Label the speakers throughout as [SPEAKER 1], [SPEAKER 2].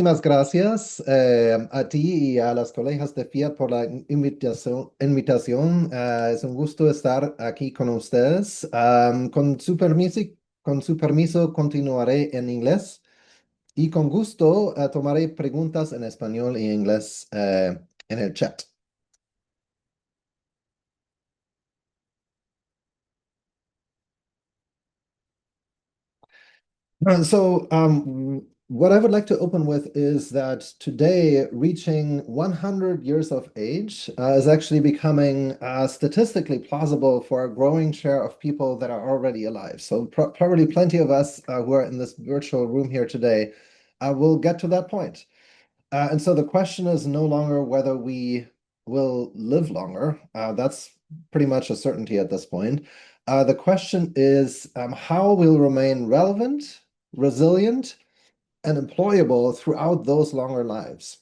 [SPEAKER 1] muchísimas gracias a ti y a las colegas de Fiat por la invitación. Es un gusto estar aquí con ustedes. Con su permiso, continuaré en inglés y con gusto tomaré preguntas en español y inglés en el chat. What I would like to open with is that today, reaching 100 years of age is actually becoming statistically plausible for a growing share of people that are already alive. So, probably plenty of us who are in this virtual room here today will get to that point. And so the question is no longer whether we will live longer. That's pretty much a certainty at this point. The question is how we'll remain relevant, resilient, and employable throughout those longer lives.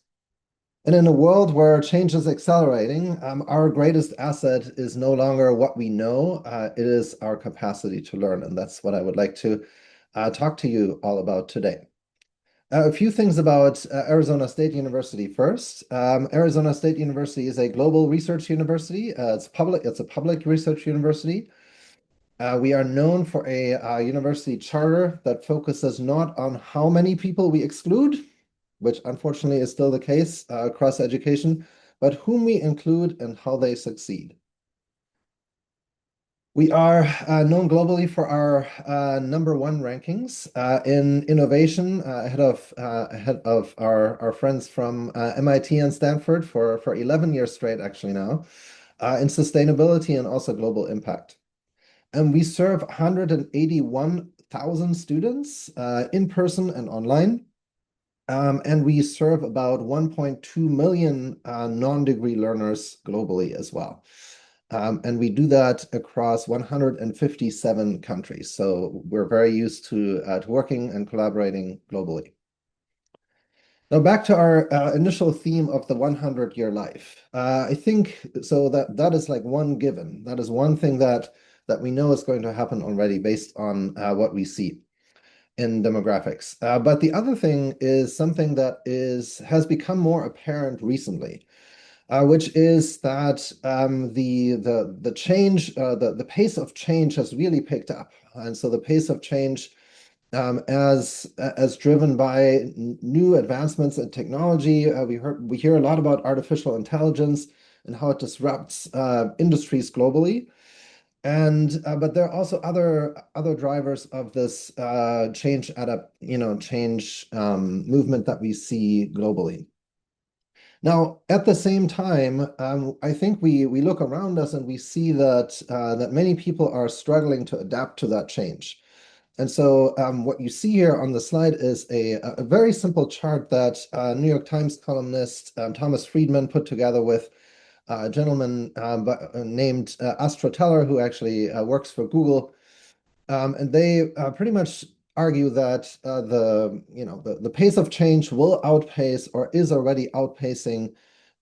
[SPEAKER 1] And in a world where change is accelerating, our greatest asset is no longer what we know, it is our capacity to learn. And that's what I would like to talk to you all about today. A few things about Arizona State University first. Arizona State University is a global research university. It's a public research university. We are known for a university charter that focuses not on how many people we exclude, which unfortunately is still the case across education, but whom we include and how they succeed. We are known globally for our #1 rankings in innovation, ahead of our friends from MIT and Stanford for 11 years straight, actually now, in sustainability and also global impact. And we serve 181,000 students in person and online. And we serve about 1.2 million non-degree learners globally as well. And we do that across 157 countries. So we're very used to working and collaborating globally. Now back to our initial theme of the 100-year life. I think so that is like one given. That is one thing that we know is going to happen already based on what we see in demographics. But the other thing is something that has become more apparent recently, which is that the change, the pace of change has really picked up. And so the pace of change as driven by new advancements in technology. We hear a lot about artificial intelligence and how it disrupts industries globally. But there are also other drivers of this change movement that we see globally. Now, at the same time, I think we look around us and we see that many people are struggling to adapt to that change. And so what you see here on the slide is a very simple chart that New York Times columnist Thomas Friedman put together with a gentleman named Astra Teller, who actually works for Google. And they pretty much argue that the pace of change will outpace or is already outpacing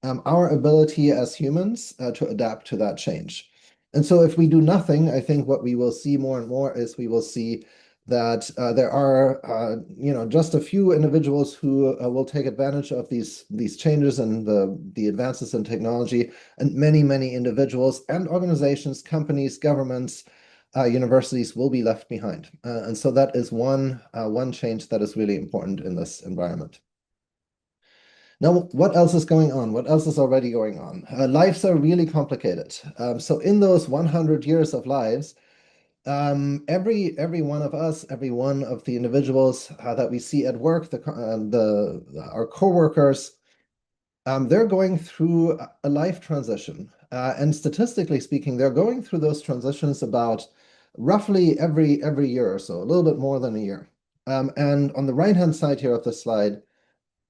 [SPEAKER 1] our ability as humans to adapt to that change. And so if we do nothing, I think what we will see more and more is we will see that there are just a few individuals who will take advantage of these changes and the advances in technology, and many individuals and organizations, companies, governments, universities will be left behind. And so that is one change that is really important in this environment. Now, what else is going on? What else is already going on? Lives are really complicated. So in those 100 years of lives, every one of us, every one of the individuals that we see at work, our coworkers, they're going through a life transition. And statistically speaking, they're going through those transitions about roughly every year or so, a little bit more than a year. And on the right-hand side here of the slide,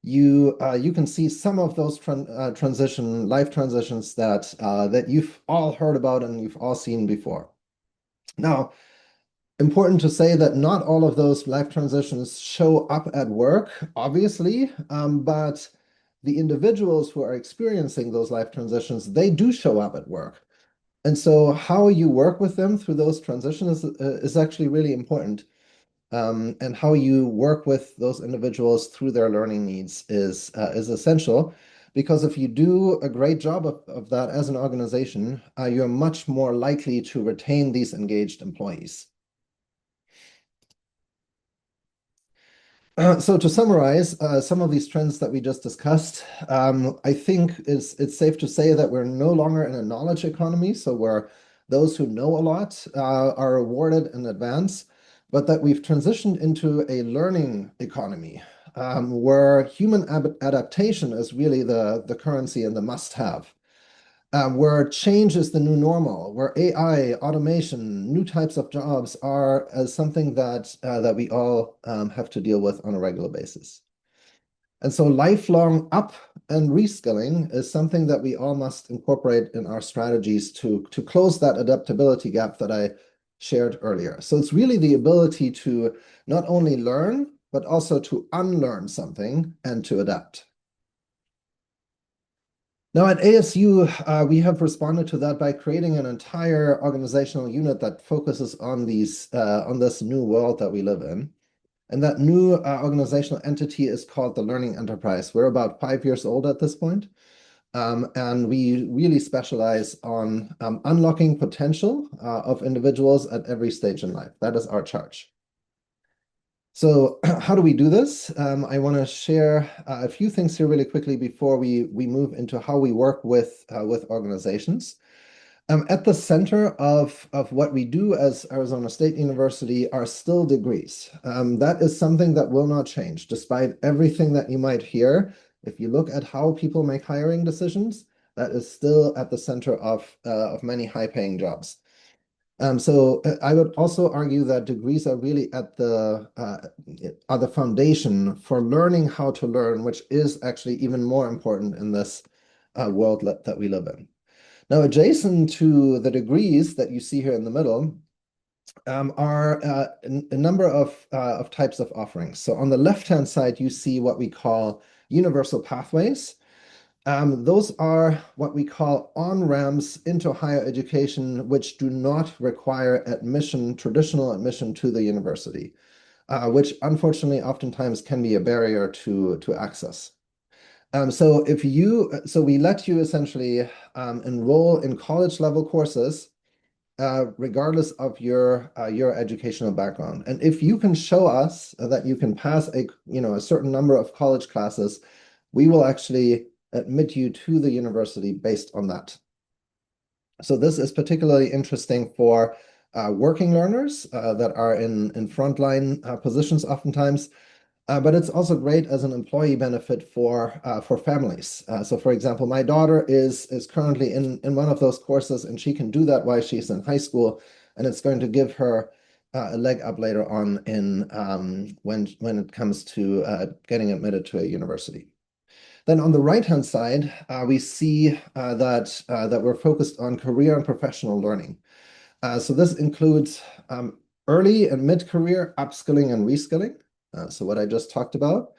[SPEAKER 1] you can see some of those life transitions that you've all heard about and you've all seen before. Now, important to say that not all of those life transitions show up at work, obviously, but the individuals who are experiencing those life transitions, they do show up at work. And so how you work with them through those transitions is actually really important. and how you work with those individuals through their learning needs is essential. Because if you do a great job of that as an organization, you're much more likely to retain these engaged employees. So to summarize some of these trends that we just discussed, I think it's safe to say that we're no longer in a knowledge economy, so where those who know a lot are rewarded in advance, but that we've transitioned into a learning economy where human adaptation is really the currency and the must-have. Where change is the new normal, where AI, automation, new types of jobs are as something that we all have to deal with on a regular basis. And so lifelong up and reskilling is something that we all must incorporate in our strategies to close that adaptability gap that I shared earlier. So it's really the ability to not only learn, but also to unlearn something and to adapt. Now at ASU, we have responded to that by creating an entire organizational unit that focuses on this new world that we live in. And that new organizational entity is called the Learning Enterprise. We're about 5 years old at this point. And we really specialize on unlocking potential of individuals at every stage in life. That is our charge. So how do we do this? I want to share a few things here really quickly before we move into how we work with organizations. At the center of what we do as Arizona State University are still degrees. That is something that will not change, despite everything that you might hear. If you look at how people make hiring decisions, that is still at the center of many high-paying jobs. So I would also argue that degrees are really at the foundation for learning how to learn, which is actually even more important in this world that we live in. Now, adjacent to the degrees that you see here in the middle are a number of types of offerings. So on the left-hand side, you see what we call universal pathways. Those are what we call on-ramps into higher education, which do not require admission, traditional admission to the university, which unfortunately oftentimes can be a barrier to access. So we let you essentially enroll in college level courses regardless of your educational background. And if you can show us that you can pass a certain number of college classes, we will actually admit you to the university based on that. So this is particularly interesting for working learners that are in frontline positions oftentimes, but it's also great as an employee benefit for families. So for example, my daughter is currently in one of those courses, and she can do that while she's in high school, and it's going to give her a leg up later on when it comes to getting admitted to a university. Then on the right-hand side, we see that we're focused on career and professional learning. So this includes early and mid-career upskilling and reskilling, so what I just talked about.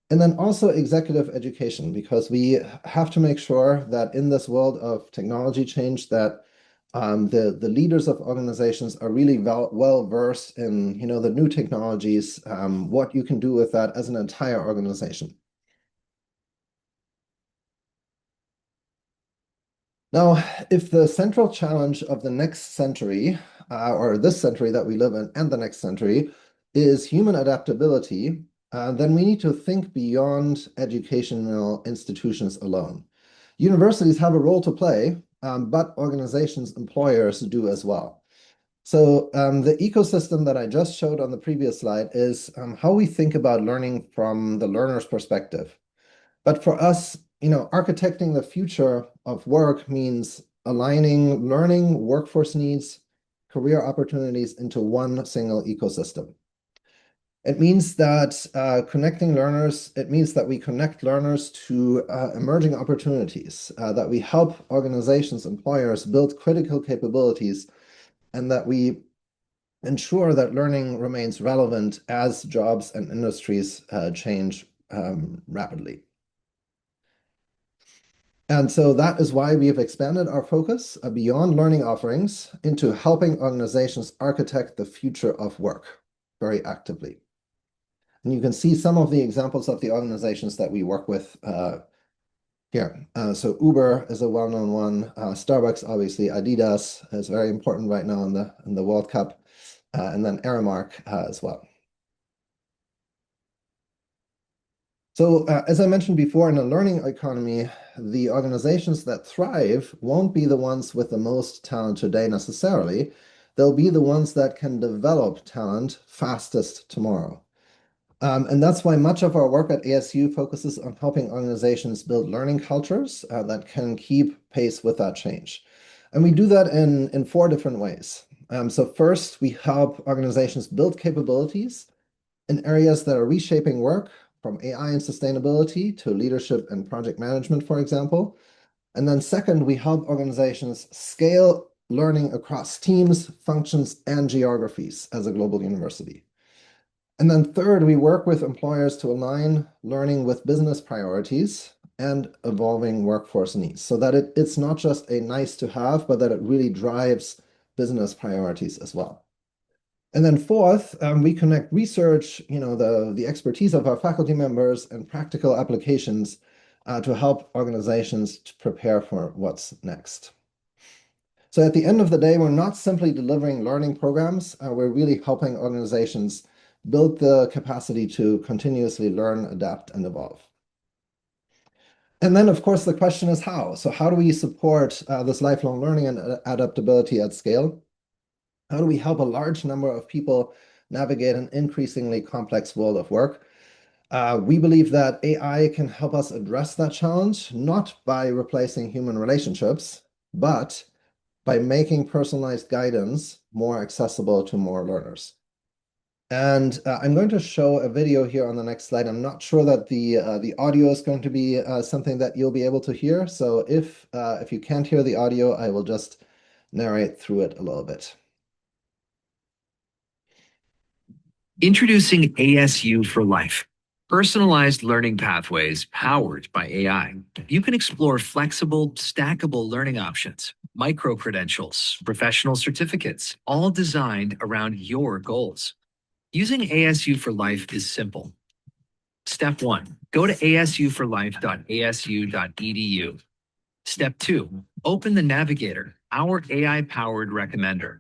[SPEAKER 1] And then also executive education, because we have to make sure that in this world of technology change that the leaders of organizations are really well versed in the new technologies, what you can do with that as an entire organization. Now, if the central challenge of the next century, or this century that we live in and the next century, is human adaptability, then we need to think beyond educational institutions alone. Universities have a role to play, but organizations, employers do as well. So the ecosystem that I just showed on the previous slide is how we think about learning from the learner's perspective. But for us, architecting the future of work means aligning learning, workforce needs, career opportunities into one single ecosystem. It means that it means that we connect learners to emerging opportunities, that we help organizations, employers build critical capabilities, and that we ensure that learning remains relevant as jobs and industries change rapidly. And so that is why we have expanded our focus beyond learning offerings into helping organizations architect the future of work. very actively. And you can see some of the examples of the organizations that we work with here. So Uber is a well-known one. Starbucks, obviously. Adidas is very important right now in the World Cup. And then Aramark as well. So as I mentioned before, in a learning economy, the organizations that thrive won't be the ones with the most talent today necessarily. They'll be the ones that can develop talent fastest tomorrow. And that's why much of our work at ASU focuses on helping organizations build learning cultures that can keep pace with that change. And we do that in four different ways. So first, we help organizations build capabilities in areas that are reshaping work, from AI and sustainability to leadership and project management, for example. And then second, we help organizations scale learning across teams, functions, and geographies as a global university. And then third, we work with employers to align learning with business priorities and evolving workforce needs so that it's not just a nice to have, but that it really drives business priorities as well. And then fourth, we connect research, the expertise of our faculty members and practical applications to help organizations to prepare for what's next. So at the end of the day, we're not simply delivering learning programs, we're really helping organizations build the capacity to continuously learn, adapt, and evolve. And then, of course, the question is how? So how do we support this lifelong learning and adaptability at scale? How do we help a large number of people navigate an increasingly complex world of work? We believe that AI can help us address that challenge, not by replacing human relationships, but by making personalized guidance more accessible to more learners. And I'm going to show a video here on the next slide. I'm not sure that the audio is going to be something that you'll be able to hear. So if you can't hear the audio, I will just narrate through it a little bit.
[SPEAKER 2] Introducing ASU for Life, personalized learning pathways powered by AI. You can explore flexible, stackable learning options, micro-credentials, professional certificates, all designed around your goals. Using ASU for Life is simple. Step 1, go to asuforlife.asu.edu. Step 2, open the Navigator, our AI-powered recommender.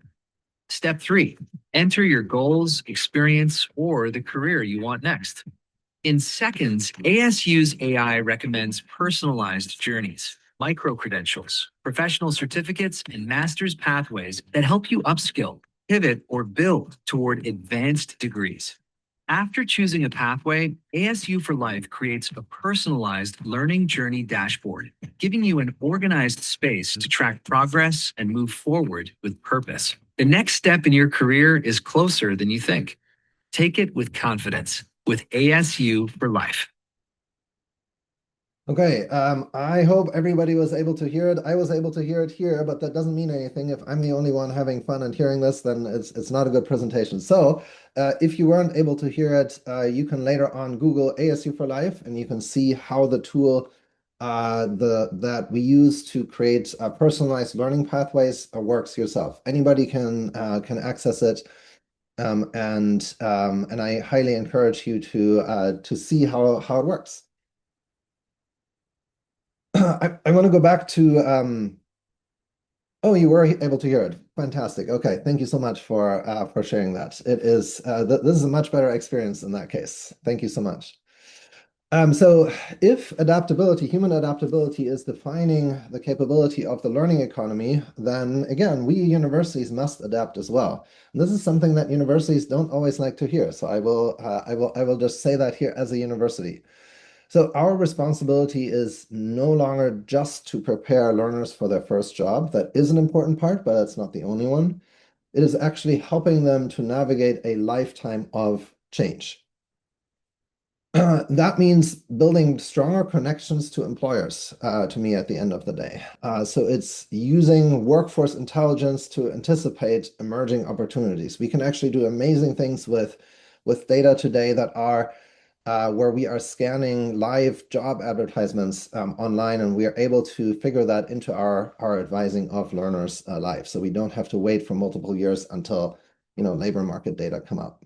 [SPEAKER 2] Step 3, enter your goals, experience, or the career you want next. In seconds, ASU's AI recommends personalized journeys, micro-credentials, professional certificates, and master's pathways that help you upskill, pivot, or build toward advanced degrees. After choosing a pathway, ASU for Life creates a personalized learning journey dashboard, giving you an organized space to track progress and move forward with purpose. The next step in your career is closer than you think. Take it with confidence with ASU for Life.
[SPEAKER 1] Okay, I hope everybody was able to hear it. I was able to hear it here, but that doesn't mean anything. If I'm the only one having fun and hearing this, then it's not a good presentation. So if you weren't able to hear it, you can later on Google ASU for Life, and you can see how the tool that we use to create personalized learning pathways works yourself. Anybody can access it. And I highly encourage you to see how it works. I want to go back to oh, you were able to hear it. Fantastic. Okay, thank you so much for sharing that. It is this is a much better experience in that case. Thank you so much. So if adaptability, human adaptability is defining the capability of the learning economy, then again, we universities must adapt as well. And this is something that universities don't always like to hear. So I will just say that here as a university. So our responsibility is no longer just to prepare learners for their first job. That is an important part, but that's not the only one. It is actually helping them to navigate a lifetime of change. That means building stronger connections to employers, to me, at the end of the day. So it's using workforce intelligence to anticipate emerging opportunities. We can actually do amazing things with data today that are where we are scanning live job advertisements online, and we are able to figure that into our advising of learners' lives. So we don't have to wait for multiple years until labor market data come up.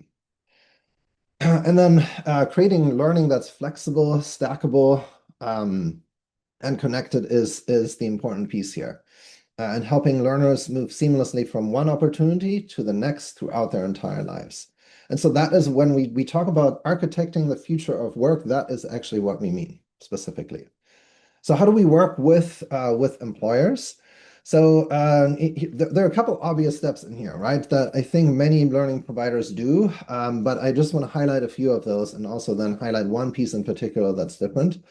[SPEAKER 1] And then creating learning that's flexible, stackable, and connected is the important piece here. And helping learners move seamlessly from one opportunity to the next throughout their entire lives. And so that is when we talk about architecting the future of work, that is actually what we mean specifically. So how do we work with employers? So there are a couple obvious steps in here, right? That I think many learning providers do, but I just want to highlight a few of those and also then highlight one piece in particular that's different.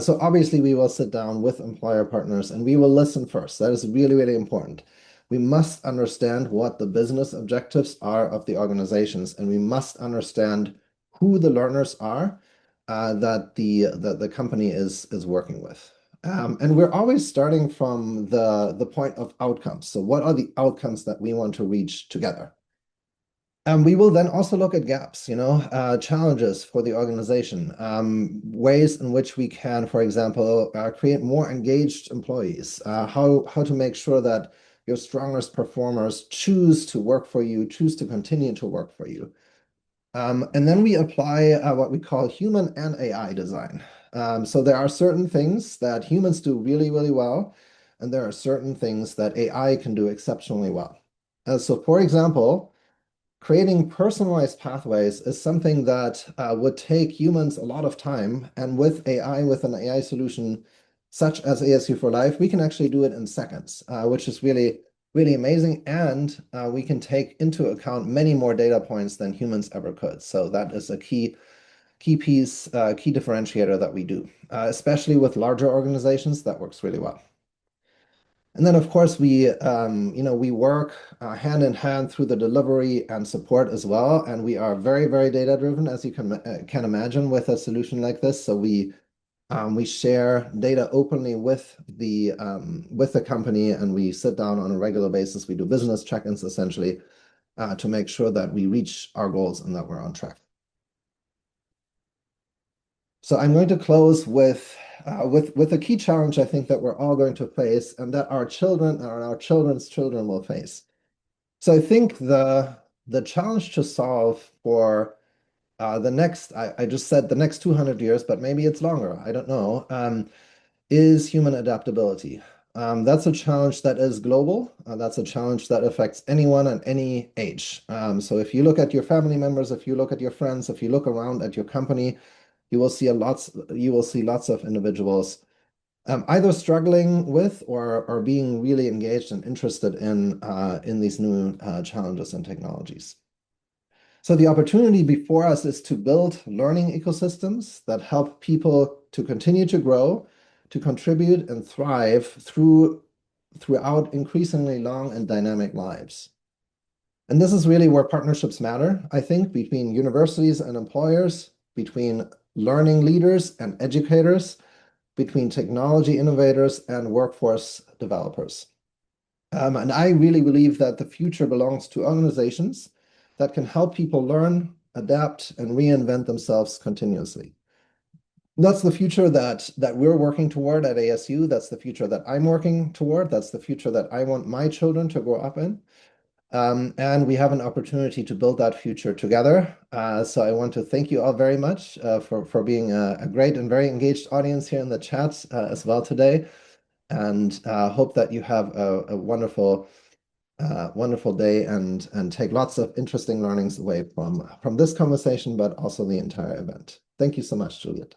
[SPEAKER 1] So obviously we will sit down with employer partners and we will listen first. That is really, really important. We must understand what the business objectives are of the organizations, and we must understand who the learners are that the company is working with. And we're always starting from the point of outcomes. So what are the outcomes that we want to reach together? And we will then also look at gaps, challenges for the organization, ways in which we can, for example, create more engaged employees, how to make sure that your strongest performers choose to work for you, choose to continue to work for you. And then we apply what we call human and AI design. So there are certain things that humans do really, really well, and there are certain things that AI can do exceptionally well. So for example, creating personalized pathways is something that would take humans a lot of time. And with AI, with an AI solution such as ASU for Life, we can actually do it in seconds, which is really, really amazing. And we can take into account many more data points than humans ever could. So that is a key piece, key differentiator that we do, especially with larger organizations. That works really well. And then, of course, we work hand in hand through the delivery and support as well. And we are very, very data driven, as you can imagine, with a solution like this. So we share data openly with the company, and we sit down on a regular basis. We do business check-ins essentially to make sure that we reach our goals and that we're on track. So I'm going to close with a key challenge I think that we're all going to face, and that our children and our children's children will face. So I think the challenge to solve for the next, I just said the next 200 years, but maybe it's longer, I don't know, is human adaptability. That's a challenge that is global. That's a challenge that affects anyone at any age. So if you look at your family members, if you look at your friends, if you look around at your company, you will see lots of individuals either struggling with or being really engaged and interested in these new challenges and technologies. So the opportunity before us is to build learning ecosystems that help people to continue to grow, to contribute and thrive throughout increasingly long and dynamic lives. And this is really where partnerships matter, I think, between universities and employers, between learning leaders and educators, between technology innovators and workforce developers. And I really believe that the future belongs to organizations that can help people learn, adapt, and reinvent themselves continuously. That's the future that we're working toward at ASU. That's the future that I'm working toward. That's the future that I want my children to grow up in. And we have an opportunity to build that future together. So I want to thank you all very much for being a great and very engaged audience here in the chat as well today. And hope that you have a wonderful day and take lots of interesting learnings away from this conversation, but also the entire event. Thank you so much, Juliet.